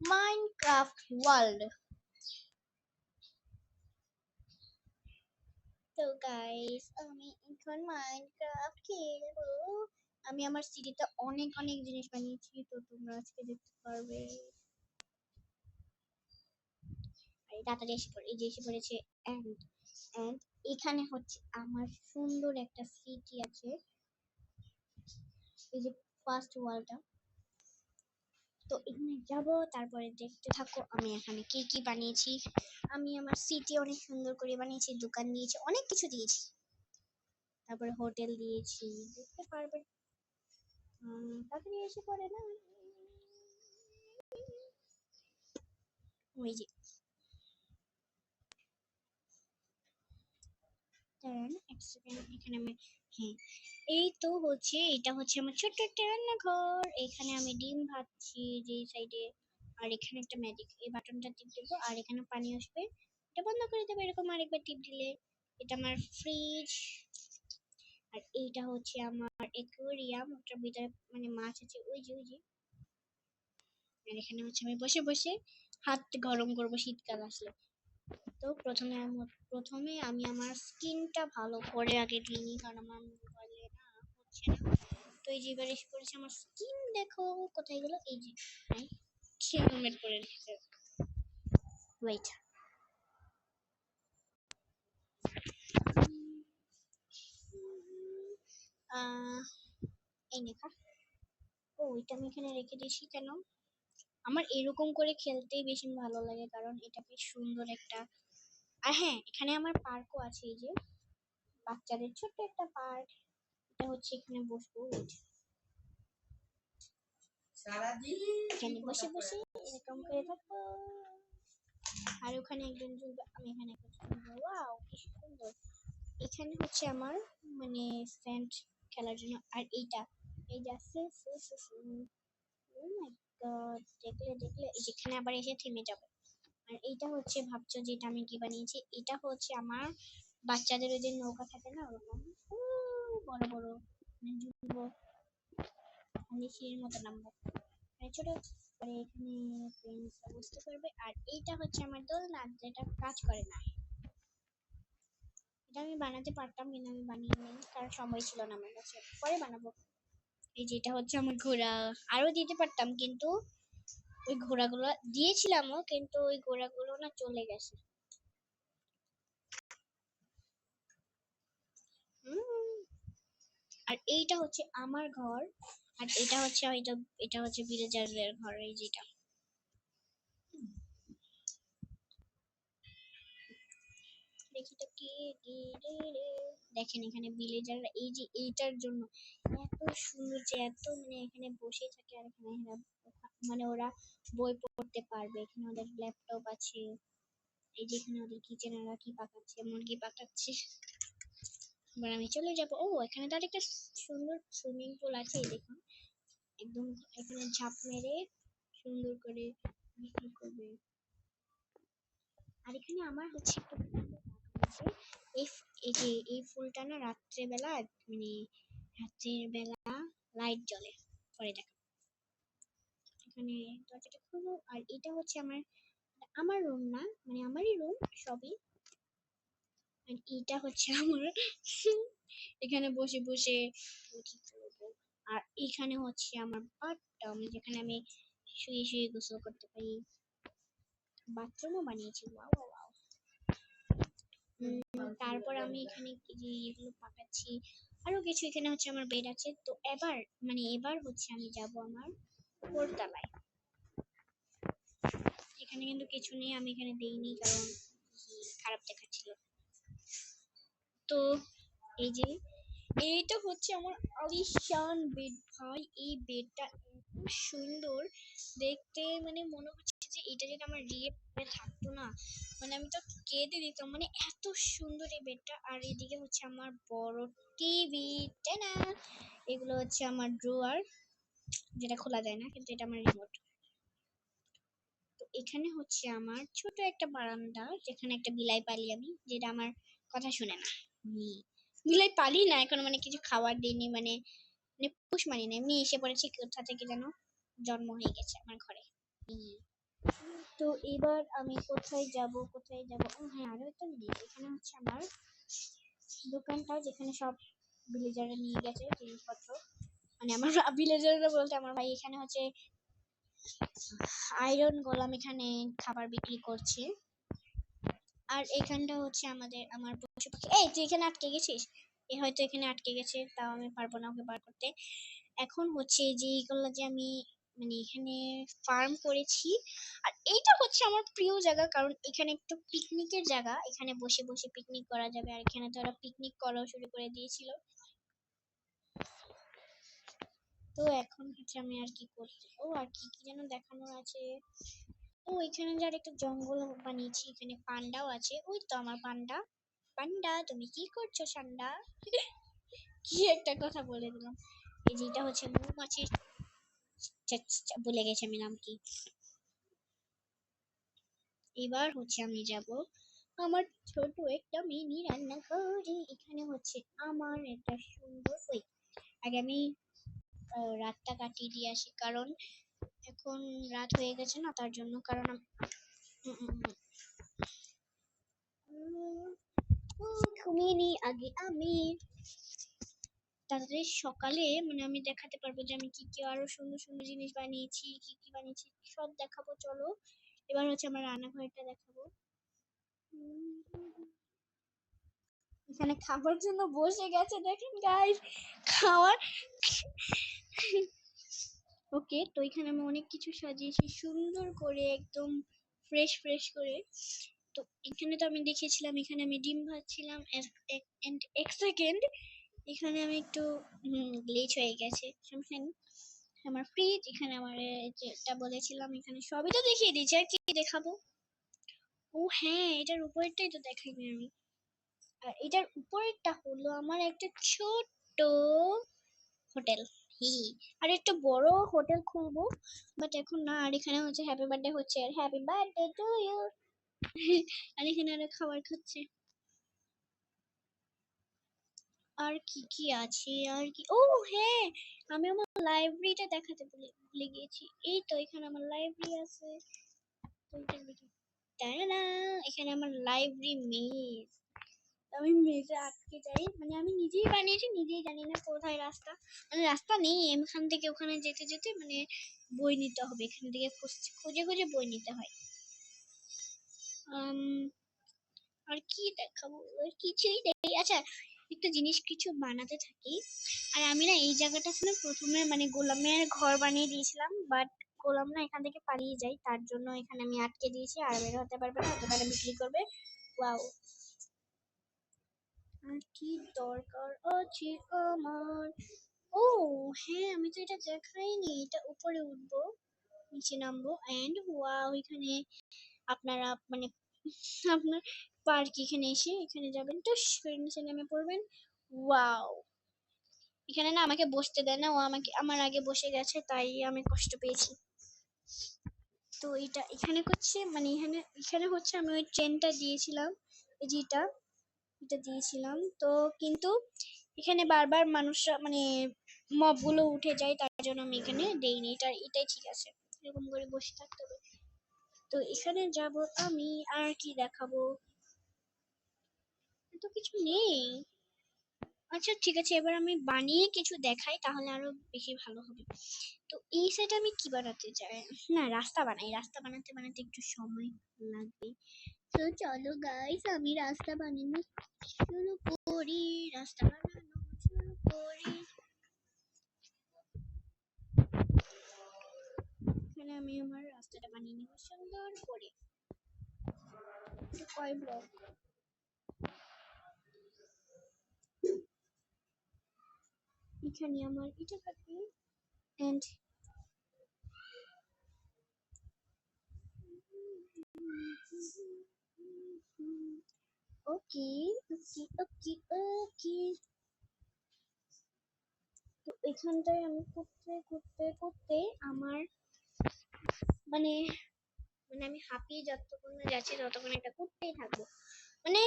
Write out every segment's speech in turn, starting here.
Minecraft world. তো guys, আমি এখন মাইনক্রাফট খেলবো। আমি আমার সিটিতে অনেক অনেক জিনিস বানিয়েছি, তো তোমরা আজকে দেখতে পারবে। তাড়াতাড়ি এসে পড়ে, এই যে এসে পড়েছে এন্ড এন্ড এখানে হচ্ছে আমার সুন্দর একটা সিটি আছে, এই যে ফার্স্ট ওয়ালটা। তো এখানে যাব, তারপরে দেখতে থাকো আমি এখানে কি কি বানিয়েছি। আমি আমার সিটি অনেক সুন্দর করে বানিয়েছি, দোকান দিয়েছি, অনেক কিছু দিয়েছি, তারপরে হোটেল দিয়েছি, দেখতে পারবে। তাড়াতাড়ি এসে পড়ে না, ওই যে এখানে আমি, হ্যাঁ এই তো হচ্ছে, এটা হচ্ছে আমার ছোট্ট একটা রান্নাঘর। এখানে আমি ডিম ভাজছি যে সাইডে, আর এখানে একটা ম্যাজিক, এই বাটনটা টিপ দেবো আর এখানে পানি আসবে, এটা বন্ধ করে দেবো এরকম আরেকবার টিপ দিলে। এটা আমার ফ্রিজ। আর এইটা হচ্ছে আমার অ্যাকোয়ারিয়াম, ওটার ভিতরে মানে মাছ আছে, ওই যে ওই যে। আর এখানে হচ্ছে আমি বসে বসে হাত গরম করবো শীতকাল আসলে। তো প্রথমে আমি আমার স্কিনটা ভালো করে আগে ক্লিনিং, কারণ আমার মোবাইলে না হচ্ছে না। তো এই যে এবার এসে পড়েছে আমার স্কিন, দেখো কোথায় গেল, এই যে হেলমেট পরে রেখেছে, ওয়েট। এই দেখা, ও এটা আমি এখানে রেখে দিয়েছি কেন, আমার এরকম করে খেলতেই বেশি ভালো লাগে, কারণ এটা বেশ সুন্দর একটা। আর হ্যাঁ, এখানে আমার পার্কও আছে, এই যে বাচ্চাদের ছোট্ট একটা পার্ক। এটা হচ্ছে এখানে বসবো, এখানে বসে বসে এরকম করে থাকবো। আর ওখানে একজন ঝুলবে, আমি এখানে একজন ঝুলবো। ওয়াও কি সুন্দর। এখানে হচ্ছে আমার মানে স্যান্ড খেলার জন্য। আর এইটা, এই যে ও মাই গড, দেখলে দেখলে যেখানে আবার এসে থেমে যাবে। আর এইটা হচ্ছে, ভাবছো যেটা আমি কি বানিয়েছি, এটা হচ্ছে আমার বাচ্চাদের ওই যে নৌকা থাকে না, ওরকম বড় বড় মানে ঝুলবো, আমি সিঁড়ির মতো নামবো, ছোট করে এখানে ফ্রেন্ডসরা বুঝতে পারবে। আর এইটা হচ্ছে আমার দোলনা, যেটা কাজ করে না। এটা আমি বানাতে পারতাম কিন্তু আমি বানিয়ে নিই, কারণ সময় ছিল না আমার কাছে, পরে বানাবো। এই যে এটা হচ্ছে আমার ঘোড়া, আরো দিতে পারতাম কিন্তু ওই ঘোড়াগুলো দিয়েছিলামও, কিন্তু ওই ঘোড়াগুলো না চলে গেছে। আর এইটা হচ্ছে আমার ঘর, আর এটা হচ্ছে এটা হচ্ছে ভিলেজারের ঘর, এই যেটা। দেখি তো কি দেখেন এখানে ভিলেজাররা, এই যে এইটার জন্য এত সুন্দর, যে এত মানে এখানে বসে থাকে। আর এখানে মানে ওরা বই পড়তে পারবে, এখানে ওদের ল্যাপটপ আছে। এই যে এখানে ওদের কিচেনারা কি পাকাচ্ছে, মুরগি পাকাচ্ছে। এবার আমি চলে যাবো। ও এখানে তো একটা সুন্দর সুইমিং পুল আছে, দেখুন একদম এখানে ঝাঁপ মেরে সুন্দর করে বিক্রি করবে। আর এখানে আমার হচ্ছে এই এই যে এই ফুলটা না রাত্রে বেলা মানে রাত্রের বেলা লাইট জ্বলে, পরে দেখা। এখানে দরজাটা খুলবো, আর এটা হচ্ছে আমার আমার রুম না, মানে আমারই রুম সবই। আর এটা হচ্ছে আমার এখানে বসে বসে কি করবো। আর এখানে হচ্ছে আমার বাথটাব, যেখানে আমি শুয়ে শুয়ে গোসল করতে পারি। বাথরুমও বানিয়েছি, ওয়াও ওয়াও। তারপর আমি এখানে যে এগুলো পাকাচ্ছি, আরো কিছু। এখানে হচ্ছে আমার বেড আছে। তো এবার হচ্ছে আমি যাব আমার উপরতলায়। এখানে কিন্তু কিছু নেই, আমি এখানে দেইনি কারণ খারাপ দেখাচ্ছিল। তো এই যে এইটা হচ্ছে আমার আলিশান বেড ভাই, এই বেডটা এত সুন্দর দেখতে, মানে মনে হচ্ছে যে এটা যদি আমার রিয়েল থাকতো না, মানে আমি তো কেঁদে দিতাম, মানে এত সুন্দর এই বেডটা। আর এদিকে হচ্ছে আমার বড় টিভি, তাই না? এগুলো হচ্ছে আমার ড্রয়ার, যেটা খোলা যায় না, কিন্তু এটা আমার রিমোট। তো এখানে হচ্ছে আমার ছোট একটা বারান্দা, যেখানে একটা বিলাই পালি আমি, যেটা আমার কথা শুনে না। বিলাই পালি না এখন, মানে কিছু খাবার দিইনি, মানে মানে পুষ মানি না, এমনি এসে পড়েছে, কোথা থেকে যেন জন্ম হয়ে গেছে আমার ঘরে। তো এবার আমি কোথায় যাব কোথায় যাব, ও হ্যাঁ আরো একটা জিনিস, এখানে হচ্ছে আমার দোকানটা যেখানে সব ভিলেজাররা নিয়ে গেছে জিনিসপত্র, মানে আমার ভিলেজাররা বলতে আমার ভাই এখানে হচ্ছে আয়রন গোলাম এখানে খাবার বিক্রি করছে। আর এখানটা হচ্ছে আমার পশু পাখি, এই তুই এখানে আটকে গেছিস, এ হয়তো এখানে আটকে গেছে, তাও আমি পারবো না ওকে বার করতে। এখন হচ্ছে যে এইগুলো যে আমি মানে এখানে ফার্ম করেছি, আর এইটা হচ্ছে আমার প্রিয় জায়গা, কারণ এখানে একটু পিকনিকের জায়গা, এখানে বসে বসে পিকনিক করা যাবে, আর এখানে তো ওরা পিকনিক করাও শুরু করে দিয়েছিল। তো এখন হচ্ছে আমি আর কি করতে, ও আর কি কি যেন দেখানোর আছে, ও এখানে যার একটা জঙ্গল বানিয়েছি, এখানে পান্ডাও আছে, ওই তো আমার পান্ডা। পান্ডা তুমি কি করছো সান্ডা? কি একটা কথা বলে দিলাম। এই যেটা হচ্ছে মৌমাছির, ভুলে গেছি আমি নাম কি। এবার হচ্ছে আমি যাব আমার ছোট একটা মিনি রান্নাঘরে, এখানে হচ্ছে আমার একটা সুন্দর, ওই আগে আমি রাতটা কাটিয়ে দিয়ে আসি, কারণ এখন রাত হয়ে গেছে না, তার জন্য, কারণ ঘুমিয়ে নি আগে আমি, তাড়াতাড়ি সকালে মানে আমি দেখাতে পারবো যে আমি কি কি আরো সুন্দর সুন্দর জিনিস বানিয়েছি, কি কি বানিয়েছি সব দেখাবো। চলো এবার হচ্ছে আমার রান্নাঘরটা দেখাবো। এখানে খাবার জন্য বসে গেছে, দেখেন গাইস খাওয়ার। ওকে, তো এখানে আমি অনেক কিছু সাজিয়েছি সুন্দর করে, একদম ফ্রেশ ফ্রেশ করে। তো এখানে তো আমি দেখেছিলাম, এখানে আমি ডিম ভাজছিলাম, এক সেকেন্ড, এখানে আমি একটু গ্লিচ হয়ে গেছে, সমস্যা নেই। আমার ফ্রিজ, এখানে আমার যেটা বলেছিলাম, এখানে সবই তো দেখিয়ে দিয়েছি, আর কি দেখাবো। ও হ্যাঁ, এটার উপরেরটাই তো দেখাইনি আমি, আর এটার উপরেরটা হলো আমার একটা ছোট্ট হোটেল। আর একটা বড় হোটেল খুলবো, বাট এখন না। আর এখানে হচ্ছে হ্যাপি বার্থডে হচ্ছে, আর হ্যাপি বার্থডে টু ইউ। আর এখানে আরো খাবার খাচ্ছে। আর কি কি আছে, আর কি, ও হ্যাঁ, আমি আমার লাইব্রেরিটা দেখাতে ভুলে গিয়েছি। এই তো এখানে আমার লাইব্রেরি আছে, তো এটা দেখি, এখানে আমার লাইব্রেরি মেজ। আমি মেজে আটকে যাই, মানে আমি নিজেই বানিয়েছি, নিজেই জানি না কোথায় রাস্তা, মানে রাস্তা নেই, এখান থেকে ওখানে যেতে যেতে মানে বই নিতে হবে, এখান থেকে খুঁজে খুঁজে বই নিতে হয়। আর কি দেখাবো, আর কিছুই নেই। আচ্ছা, একটা জিনিস কিছু বানাতে থাকি, আর আমি না এই জায়গাটা না প্রথমে মানে গোলামের ঘর বানিয়ে দিয়েছিলাম, বাট গোলাম না এখান থেকে পালিয়ে যায়, তার জন্য এখানে আমি আটকে দিয়েছি, আর বের হতে পারবে না, দোকানে বিক্রি করবে। ওয়াও, আর কি দরকার আছে আমার, ও হ্যাঁ, আমি তো এটা দেখাইনি, এটা উপরে উঠবো, নিচে নামবো, এন্ড ওয়াও, এখানে আপনারা মানে আপনার পার্ক, এখানে এসে এখানে যাবেন, তো নিচে নেমে পড়বেন। ওয়াও, এখানে না আমাকে বসতে দেয় না, ও আমাকে আমার আগে বসে গেছে, তাই আমি কষ্ট পেয়েছি। তো এটা এখানে হচ্ছে মানে এখানে এখানে হচ্ছে আমি ওই ট্রেনটা দিয়েছিলাম, এই যেটা এটা দিয়েছিলাম, তো কিন্তু এখানে বারবার মানুষরা মানে মবগুলো উঠে যায়, তার জন্য আমি এখানে দেইনি, এটাই ঠিক আছে, এরকম করে বসে থাকতে হবে। তো এখানে যাব আমি, আর কি দেখাবো, এত কিছু নেই। আচ্ছা ঠিক আছে, এবার আমি বানিয়ে কিছু দেখাই, তাহলে আরো বেশি ভালো হবে। তো এই সাইডে আমি কি বানাতে চাই, না রাস্তা বানাই, রাস্তা বানাতে বানাতে একটু সময় লাগবে। তো চলো গাইস, আমি রাস্তা বানানো শুরু করি, রাস্তা বানানো শুরু করি। এখানে আমি আমার রাস্তাটা বানিয়ে নিব সুন্দর করে। কয় ব্লক, এখানে আমার এটা থাকবে, এন্ড ওকে ওকে ওকে ওকে। তো এখানটায় আমি করতে করতে করতে আমার মানে মানে আমি হাঁপিয়ে যতক্ষণ না যাচ্ছি ততক্ষণ এটা করতেই থাকবো, মানে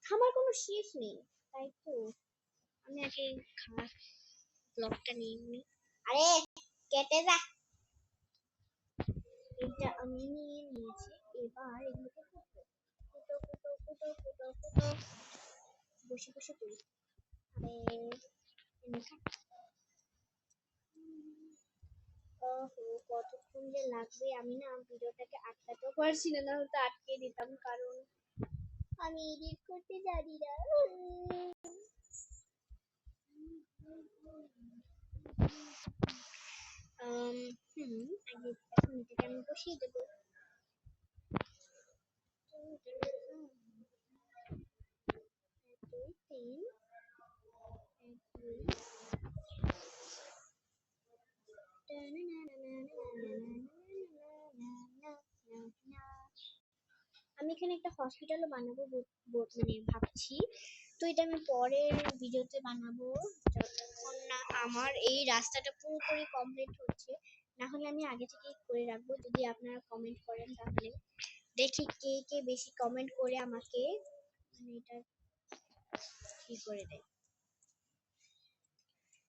আমার কোনো শেষ নেই, তাই তো আমি আগে খাওয়া ব্লকটা নিয়ে নিই। আরে কেটে যা। এটা আমি নিয়ে নিয়েছি। এবার এগুলোকে কুটো কুটো কুটো কুটো কুটো কুটো বসে বসে করি। আরে ওহো, কতক্ষণ যে লাগবে আমি না ভিডিওটাকে আটকাতেও পারছি না, হয়তো আটকে দিতাম, কারণ আমি এডিট করতে জানি না। আগে এখন এটাকে আমি বসিয়ে দেবো। দুই তিন এক দুই। আমি এখানে একটা হসপিটালও বানাবো মানে ভাবছি। তো এটা আমি পরের ভিডিওতে বানাবো, যতক্ষণ না আমার এই রাস্তাটা পুরোপুরি কমপ্লিট হচ্ছে। না হলে আমি আগে থেকেই করে রাখবো। যদি আপনারা কমেন্ট করেন তাহলে দেখি কে কে বেশি কমেন্ট করে আমাকে মানে এটা কি করে দেয়।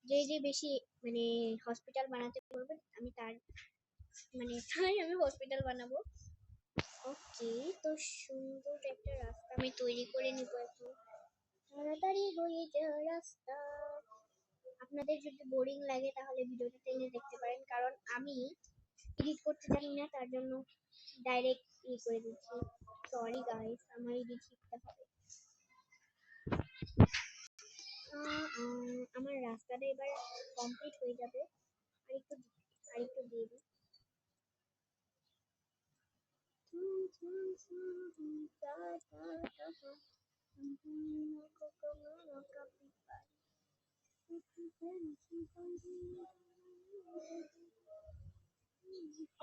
যে যে বেশি মানে হসপিটাল বানাতে বলবে আমি তার মানে তাই আমি হসপিটাল বানাবো। ওকে, তো সুন্দর একটা রাস্তা আমি তৈরি করে নিব এখন। তাড়াতাড়ি হয়ে যাওয়া রাস্তা। আপনাদের যদি বোরিং লাগে তাহলে ভিডিওটা টেনে দেখতে পারেন, কারণ আমি এডিট করতে জানি না, তার জন্য ডাইরেক্ট করে দিচ্ছি। সরি গাইস, আমার এডিট শিখতে হবে। আমার রাস্তাটা এবার কমপ্লিট হয়ে যাবে। আরেকটু দিয়ে দিই।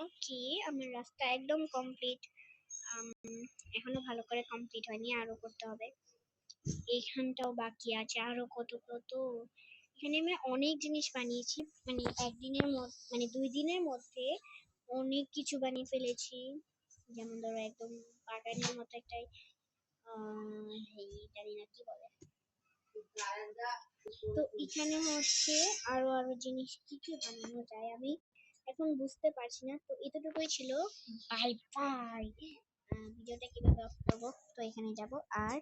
ওকে, আমার রাস্তা একদম কমপ্লিট। এখনো ভালো করে কমপ্লিট হয়নি, আরো করতে হবে। এইখানটাও বাকি আছে, আরো কত কত। এখানে আমি অনেক জিনিস বানিয়েছি, মানে একদিনের মধ্যে মানে 2 দিনের মধ্যে অনেক কিছু বানিয়ে ফেলেছি। যেমন ধরো একদম বাগানের মতো একটা এই জানি না কি বলে। তো এখানে হচ্ছে আরো আরো জিনিস কি কি বানানো যায় আমি এখন বুঝতে পারছি না। তো এতটুকুই ছিল। Bye bye. ভিডিওটা কিভাবে অফ করবো, তো এখানে যাব আর